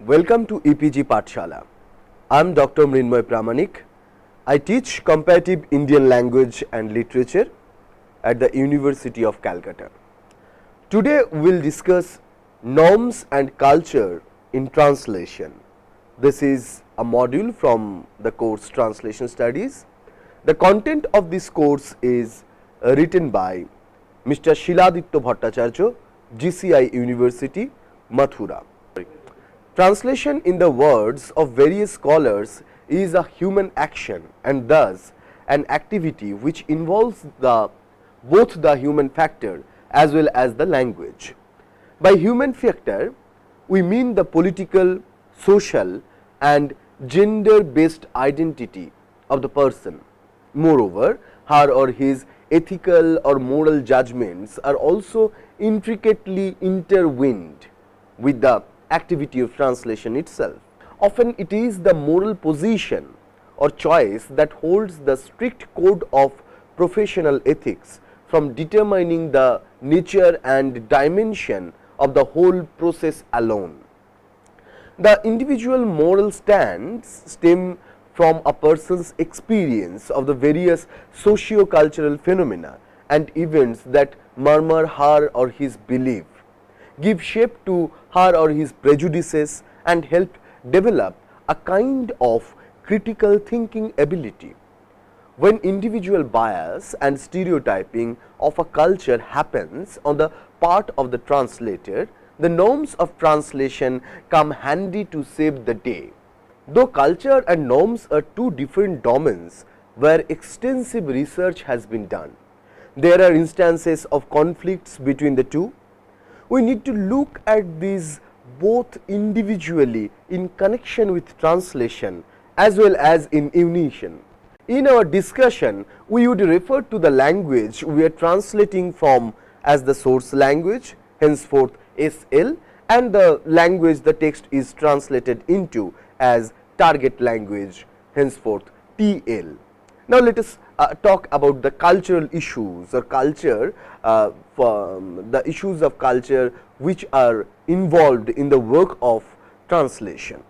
Welcome to EPG Pathshala. I am Dr. Mrinmoy Pramanik. I teach comparative Indian language and literature at the University of Calcutta. Today we will discuss norms and culture in translation. This is a module from the course Translation Studies. The content of this course is written by Mr. Shiladitya Bhattacharya, GCI University, Mathura. Translation, in the words of various scholars, is a human action and thus an activity which involves both the human factor as well as the language. By human factor, we mean the political, social and gender based identity of the person. Moreover, her or his ethical or moral judgments are also intricately intertwined with the activity of translation itself. Often it is the moral position or choice that holds the strict code of professional ethics from determining the nature and dimension of the whole process alone. The individual moral stands stem from a person's experience of the various socio-cultural phenomena and events that murmur her or his belief, give shape to her or his prejudices and help develop a kind of critical thinking ability. When individual bias and stereotyping of a culture happens on the part of the translator, the norms of translation come handy to save the day. Though culture and norms are two different domains where extensive research has been done, there are instances of conflicts between the two. We need to look at these both individually in connection with translation as well as in unison. In our discussion, we would refer to the language we are translating from as the source language, henceforth SL, and the language the text is translated into as target language, henceforth TL. Now, let us talk about the cultural issues or culture, the issues of culture which are involved in the work of translation.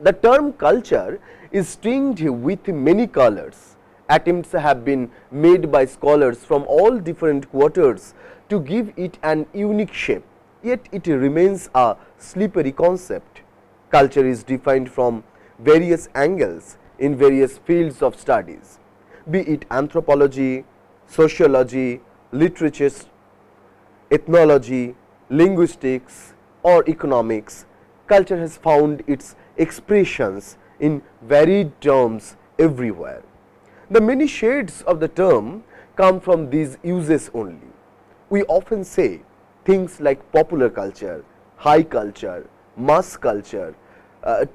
The term culture is tinged with many colors. Attempts have been made by scholars from all different quarters to give it an unique shape, yet it remains a slippery concept. Culture is defined from various angles in various fields of studies, be it anthropology, sociology, literature, ethnology, linguistics or economics. Culture has found its expressions in varied terms everywhere. The many shades of the term come from these uses only. We often say things like popular culture, high culture, mass culture,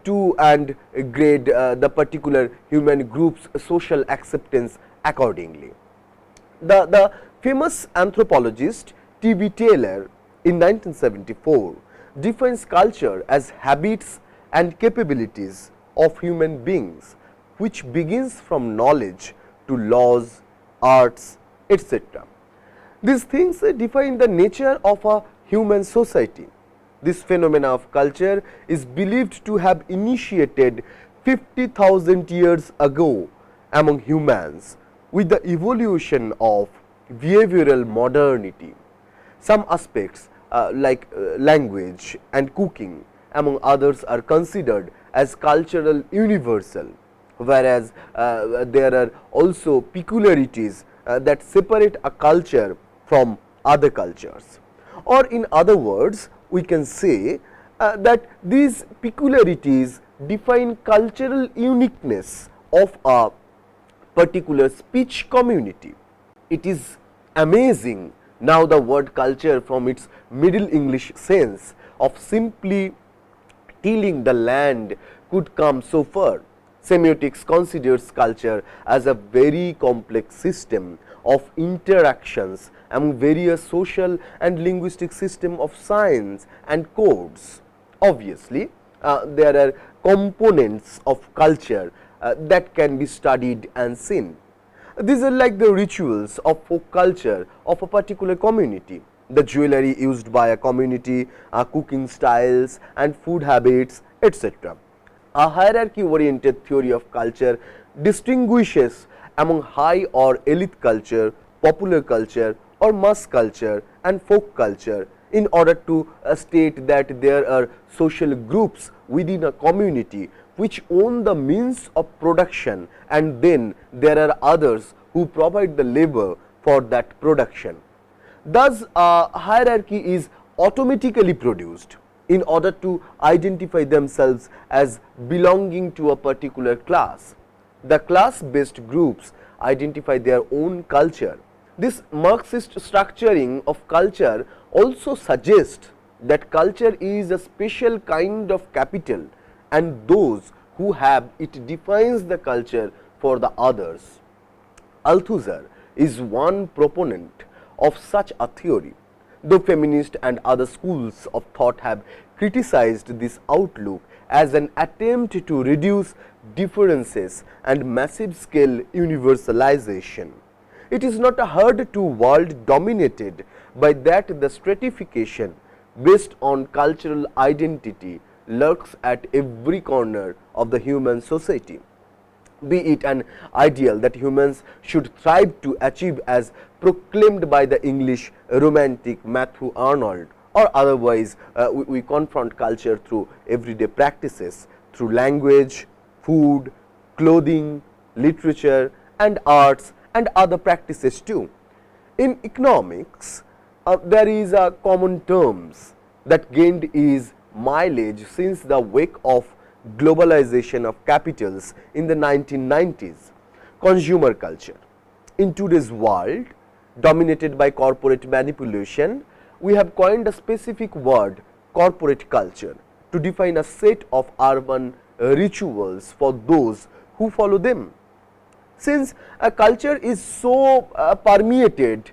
to and grade the particular human group's social acceptance accordingly. The famous anthropologist T.B. Taylor in 1974 defines culture as habits and capabilities of human beings, which begins from knowledge to laws, arts, etc. These things define the nature of a human society. This phenomena of culture is believed to have initiated 50,000 years ago among humans with the evolution of behavioral modernity. Some aspects like language and cooking among others are considered as cultural universal, whereas there are also peculiarities that separate a culture from other cultures. Or in other words, we can say that these peculiarities define cultural uniqueness of a particular speech community. It is amazing now the word culture from its Middle English sense of simply tilling the land could come so far. Semiotics considers culture as a very complex system of interactions among various social and linguistic system of signs and codes. Obviously, there are components of culture that can be studied and seen. These are like the rituals of folk culture of a particular community, the jewelry used by a community, cooking styles and food habits, etc. A hierarchy-oriented theory of culture distinguishes among high or elite culture, popular culture or mass culture and folk culture in order to state that there are social groups within a community which own the means of production, and then there are others who provide the labor for that production. Thus, a hierarchy is automatically produced in order to identify themselves as belonging to a particular class. The class based groups identify their own culture. This Marxist structuring of culture also suggests that culture is a special kind of capital, and those who have it defines the culture for the others. Althusser is one proponent of such a theory, though feminist and other schools of thought have criticized this outlook as an attempt to reduce differences and massive scale universalization. It is not a herd to world dominated by that the stratification based on cultural identity lurks at every corner of the human society. Be it an ideal that humans should thrive to achieve as proclaimed by the English romantic Matthew Arnold, or otherwise we confront culture through everyday practices, through language, food, clothing, literature and arts and other practices too. In economics, there is a common terms that gained is mileage since the wake of globalization of capitals in the 1990s. Consumer culture. In today's world dominated by corporate manipulation, we have coined a specific word, corporate culture, to define a set of urban rituals for those who follow them. Since a culture is so permeated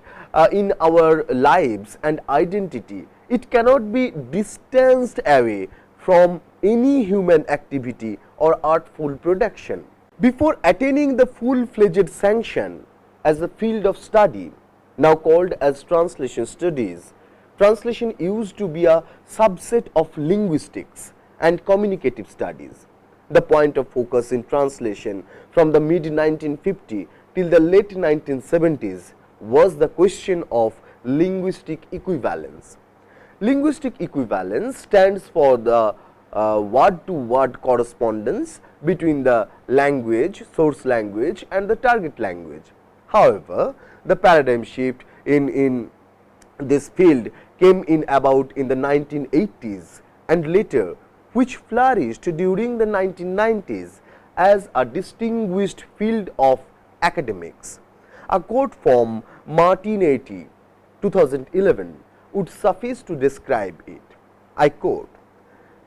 in our lives and identity, it cannot be distanced away from any human activity or artful production. Before attaining the full-fledged sanction as a field of study, now called as translation studies, translation used to be a subset of linguistics and communicative studies. The point of focus in translation from the mid 1950 till the late 1970s was the question of linguistic equivalence. Linguistic equivalence stands for the word-to-word correspondence between the language, source language and the target language. However, the paradigm shift in this field came in about in the 1980s and later, which flourished during the 1990s as a distinguished field of academics. A quote from Martin Etty, 2011, would suffice to describe it. I quote,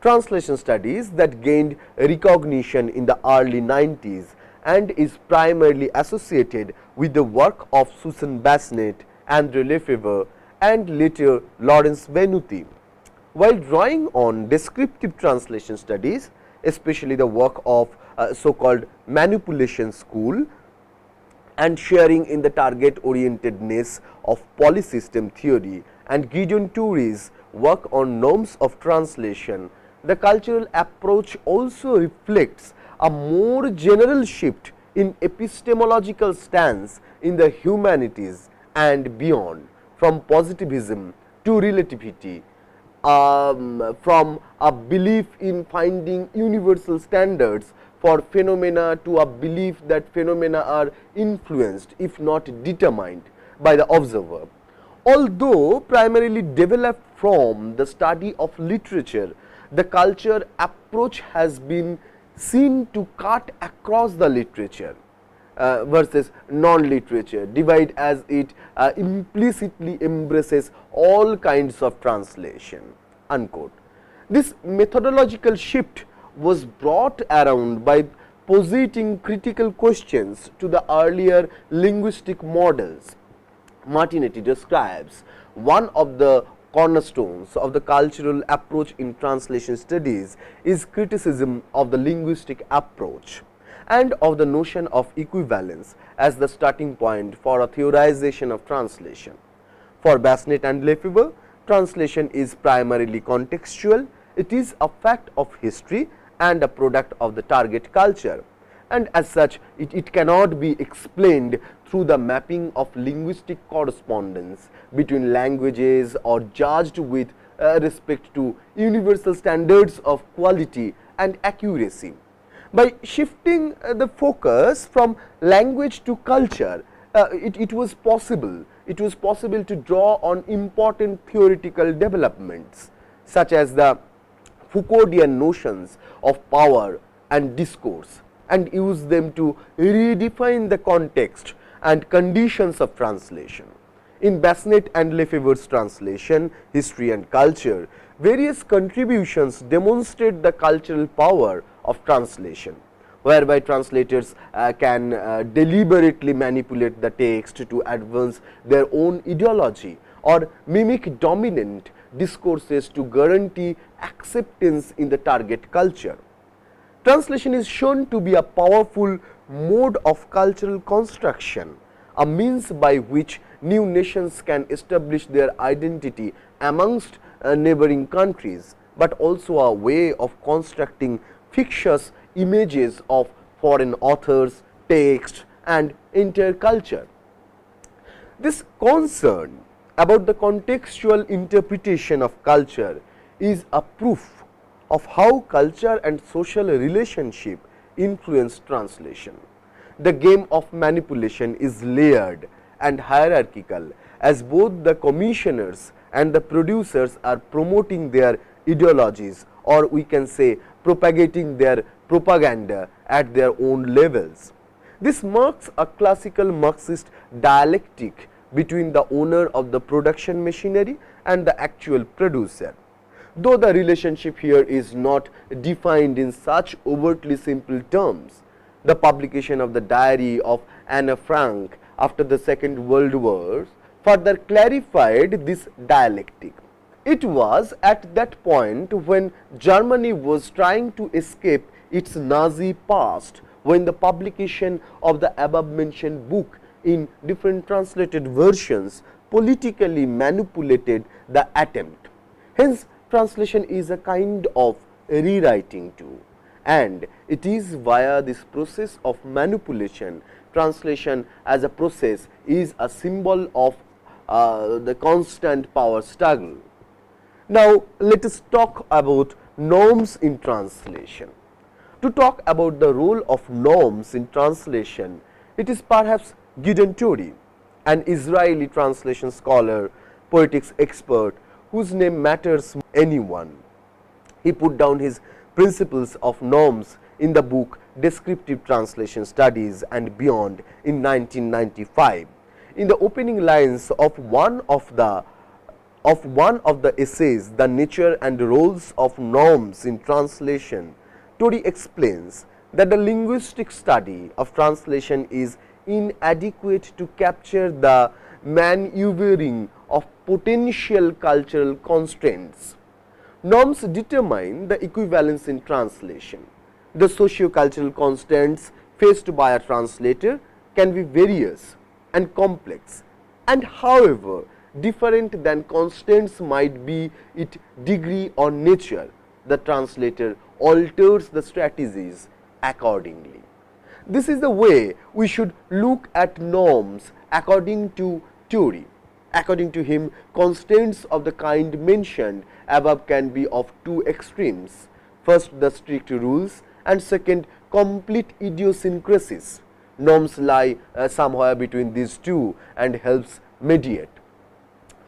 "Translation studies that gained recognition in the early 90s and is primarily associated with the work of Susan Bassnett, Andre Lefebvre and later Lawrence Venuti. While drawing on descriptive translation studies, especially the work of so-called manipulation school, and sharing in the target orientedness of polysystem theory and Gideon Toury's work on norms of translation, the cultural approach also reflects a more general shift in epistemological stance in the humanities and beyond, from positivism to relativity, from a belief in finding universal standards for phenomena to a belief that phenomena are influenced, if not determined, by the observer. Although primarily developed from the study of literature, the culture approach has been seen to cut across the literature versus non-literature divide, as it implicitly embraces all kinds of translation." Unquote. This methodological shift was brought around by positing critical questions to the earlier linguistic models. Martin Etty describes one of the cornerstones of the cultural approach in translation studies is criticism of the linguistic approach and of the notion of equivalence as the starting point for a theorization of translation. For Basnet and Lefebvre, translation is primarily contextual. It is a fact of history and a product of the target culture, and as such it cannot be explained through the mapping of linguistic correspondence between languages or judged with respect to universal standards of quality and accuracy. By shifting the focus from language to culture, it was possible to draw on important theoretical developments such as the Foucauldian notions of power and discourse, and use them to redefine the context and conditions of translation. In Basnet and Lefebvre's translation, History and Culture, various contributions demonstrate the cultural power of translation, whereby translators can deliberately manipulate the text to advance their own ideology or mimic dominant discourses to guarantee acceptance in the target culture. Translation is shown to be a powerful mode of cultural construction, a means by which new nations can establish their identity amongst neighboring countries, but also a way of constructing fictitious images of foreign authors, texts and entire culture. This concern about the contextual interpretation of culture is a proof of how culture and social relationship influence translation. The game of manipulation is layered and hierarchical, as both the commissioners and the producers are promoting their ideologies, or we can say propagating their propaganda at their own levels. This marks a classical Marxist dialectic between the owner of the production machinery and the actual producer. Though the relationship here is not defined in such overtly simple terms, the publication of the diary of Anne Frank after the Second World War further clarified this dialectic. It was at that point when Germany was trying to escape its Nazi past when the publication of the above mentioned book in different translated versions politically manipulated the attempt. Hence, translation is a kind of rewriting too, and it is via this process of manipulation, translation as a process is a symbol of the constant power struggle. Now, let us talk about norms in translation. To talk about the role of norms in translation, it is perhaps Gideon Toury, an Israeli translation scholar, poetics expert whose name matters anyone. He put down his principles of norms in the book Descriptive Translation Studies and Beyond in 1995. In the opening lines of one of the essays, The Nature and Roles of Norms in Translation, Toury explains that the linguistic study of translation is inadequate to capture the maneuvering of potential cultural constraints. Norms determine the equivalence in translation. The socio-cultural constraints faced by a translator can be various and complex, and however different than constraints might be its degree or nature, the translator alters the strategies accordingly. This is the way we should look at norms according to Toury. According to him, constraints of the kind mentioned above can be of two extremes. First, the strict rules, and second, complete idiosyncrasies. Norms lie somewhere between these two and helps mediate.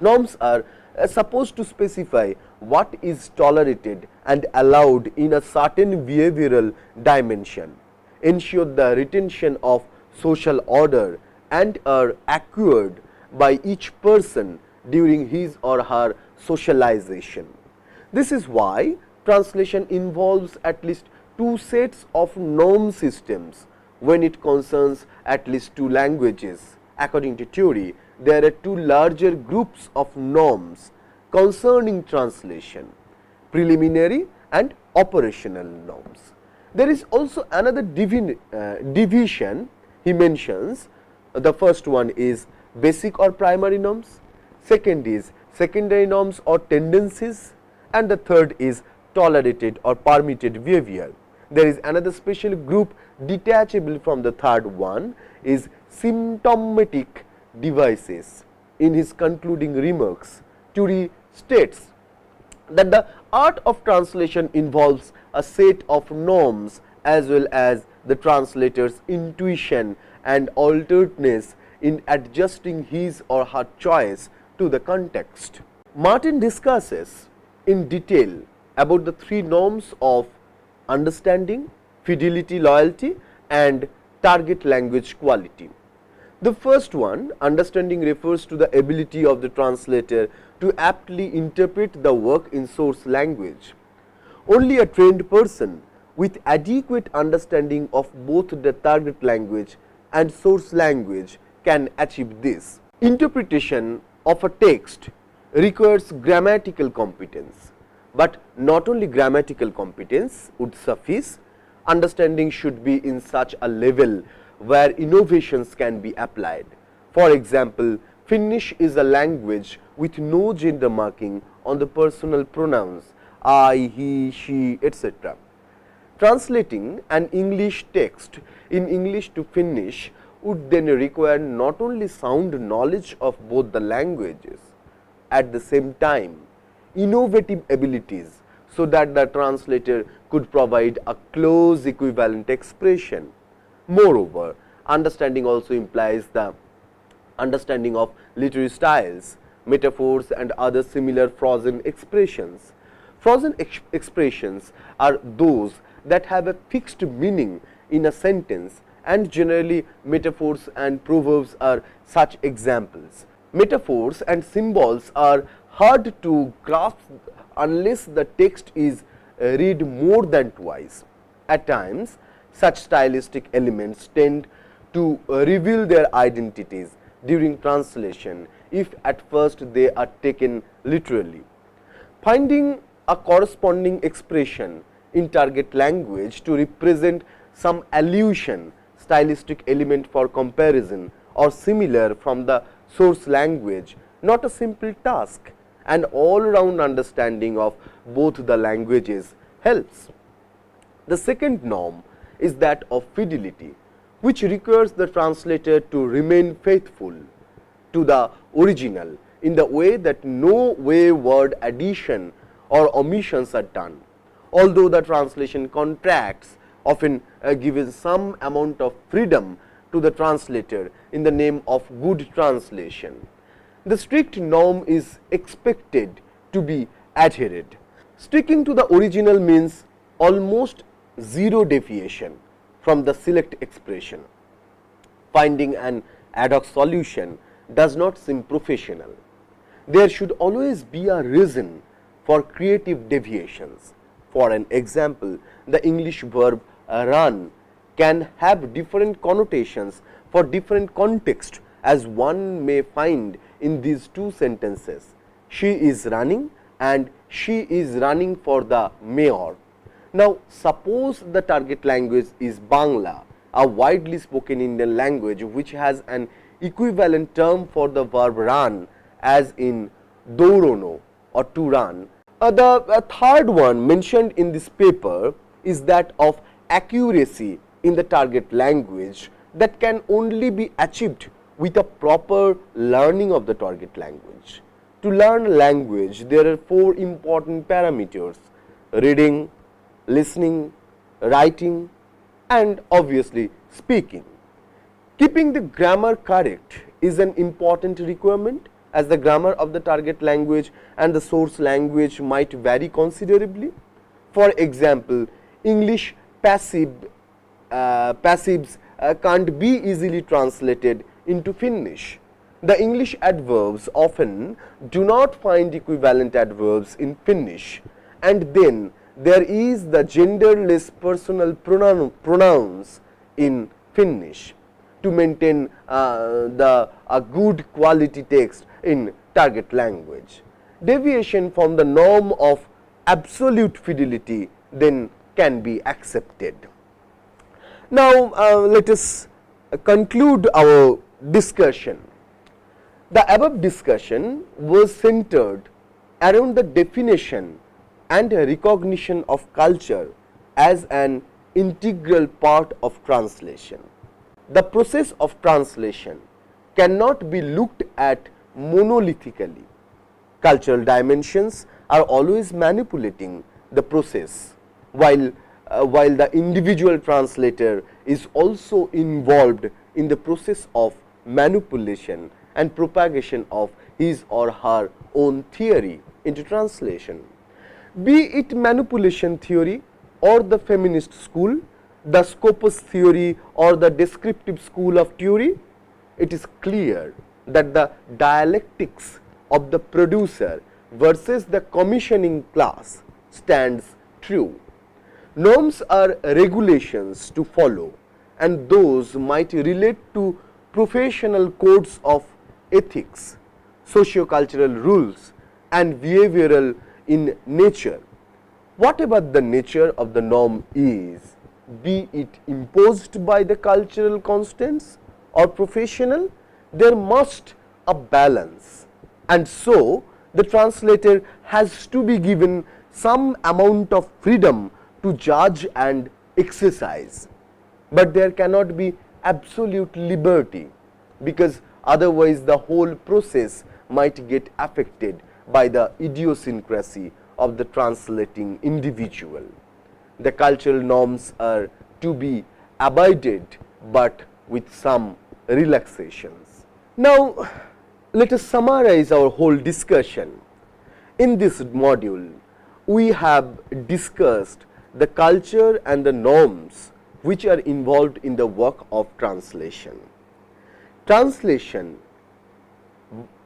Norms are supposed to specify what is tolerated and allowed in a certain behavioral dimension, ensure the retention of social order, and are acquired by each person during his or her socialization. This is why translation involves at least two sets of norm systems when it concerns at least two languages. According to Toury, there are two larger groups of norms concerning translation: preliminary and operational norms. There is also another division he mentions. The first one is basic or primary norms, second is secondary norms or tendencies, and the third is tolerated or permitted behavior. There is another special group detachable from the third one is symptomatic devices. In his concluding remarks, Turi states that the art of translation involves a set of norms as well as the translator's intuition and alertness in adjusting his or her choice to the context. Martin discusses in detail about the three norms of understanding, fidelity, loyalty, and target language quality. The first one, understanding, refers to the ability of the translator to aptly interpret the work in source language. Only a trained person with adequate understanding of both the target language and source language can achieve this. Interpretation of a text requires grammatical competence, but not only grammatical competence would suffice. Understanding should be in such a level where innovations can be applied. For example, Finnish is a language with no gender marking on the personal pronouns I, he, she, etc. Translating an English text in English to Finnish would then require not only sound knowledge of both the languages, at the same time innovative abilities so that the translator could provide a close equivalent expression. Moreover, understanding also implies the understanding of literary styles, metaphors, and other similar frozen expressions. Frozen expressions are those that have a fixed meaning in a sentence, and generally metaphors and proverbs are such examples. Metaphors and symbols are hard to grasp unless the text is read more than twice. At times, such stylistic elements tend to reveal their identities during translation if at first they are taken literally. Finding a corresponding expression in target language to represent some allusion, stylistic element for comparison or similar from the source language, not a simple task. An all-round understanding of both the languages helps. The second norm is that of fidelity, which requires the translator to remain faithful to the original in the way that no wayward addition or omissions are done. Although the translation contracts often given some amount of freedom to the translator in the name of good translation, the strict norm is expected to be adhered. Sticking to the original means almost zero deviation from the select expression. Finding an ad hoc solution does not seem professional. There should always be a reason for creative deviations. For an example, the English verb run can have different connotations for different contexts, as one may find in these two sentences. She is running and she is running for the mayor. Now, suppose the target language is Bangla, a widely spoken Indian language which has an equivalent term for the verb run as in dourono or to run. The third one mentioned in this paper is that of accuracy in the target language that can only be achieved with a proper learning of the target language. To learn language, there are four important parameters: reading, listening, writing, and obviously speaking. Keeping the grammar correct is an important requirement, as the grammar of the target language and the source language might vary considerably. For example, English passives can't be easily translated into Finnish. The English adverbs often do not find equivalent adverbs in Finnish, and then there is the genderless personal pronouns in Finnish to maintain a good quality text in target language. Deviation from the norm of absolute fidelity then can be accepted. Now, let us conclude our discussion. The above discussion was centered around the definition and recognition of culture as an integral part of translation. The process of translation cannot be looked at monolithically. Cultural dimensions are always manipulating the process, while the individual translator is also involved in the process of manipulation and propagation of his or her own theory into translation. Be it manipulation theory or the feminist school, the Scopus theory or the descriptive school of theory, it is clear that the dialectics of the producer versus the commissioning class stands true. Norms are regulations to follow, and those might relate to professional codes of ethics, socio-cultural rules and behavioral in nature. Whatever the nature of the norm is, be it imposed by the cultural constants or professional, there must a balance, and so the translator has to be given some amount of freedom to judge and exercise. But there cannot be absolute liberty, because otherwise the whole process might get affected by the idiosyncrasy of the translating individual. The cultural norms are to be abided, but with some relaxations. Now, let us summarize our whole discussion. In this module, we have discussed the culture and the norms which are involved in the work of translation. Translation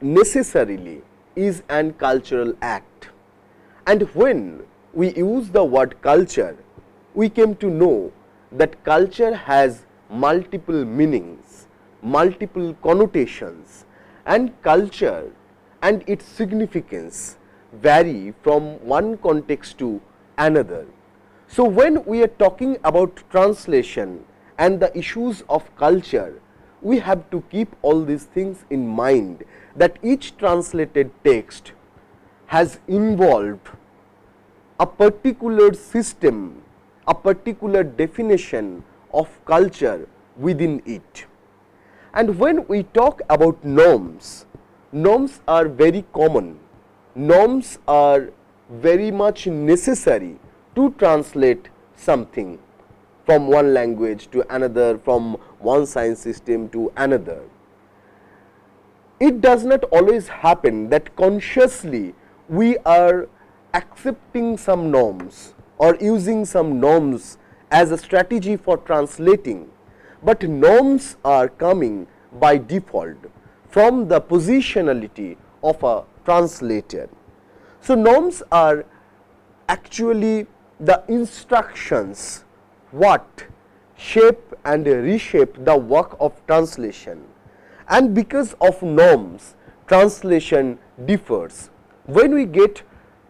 necessarily is an cultural act, and when we use the word culture, we came to know that culture has multiple meanings, multiple connotations, and culture and its significance vary from one context to another. So, when we are talking about translation and the issues of culture, we have to keep all these things in mind, that each translated text has involved a particular system, a particular definition of culture within it. And when we talk about norms, norms are very common. Norms are very much necessary to translate something from one language to another, from one science system to another. It does not always happen that consciously we are accepting some norms or using some norms as a strategy for translating, but norms are coming by default from the positionality of a translator. So, norms are actually the instructions what shape and reshape the work of translation, and because of norms translation differs. When we get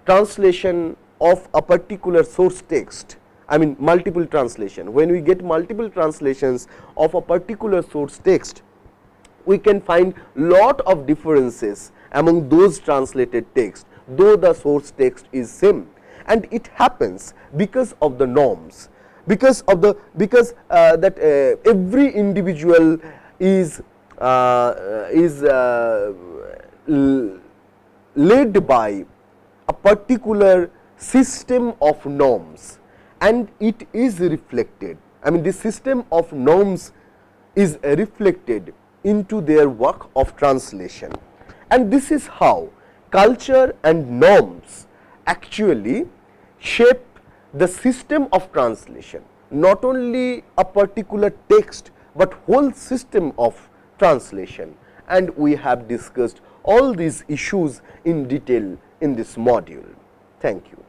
translation of a particular source text, I mean multiple translation, when we get multiple translations of a particular source text, we can find lot of differences among those translated texts, though the source text is same, and it happens because of the norms, because of the every individual is led by a particular system of norms, and it is reflected, I mean this system of norms is reflected into their work of translation. And this is how culture and norms actually shape the system of translation, not only a particular text, but whole system of translation. And we have discussed all these issues in detail in this module. Thank you.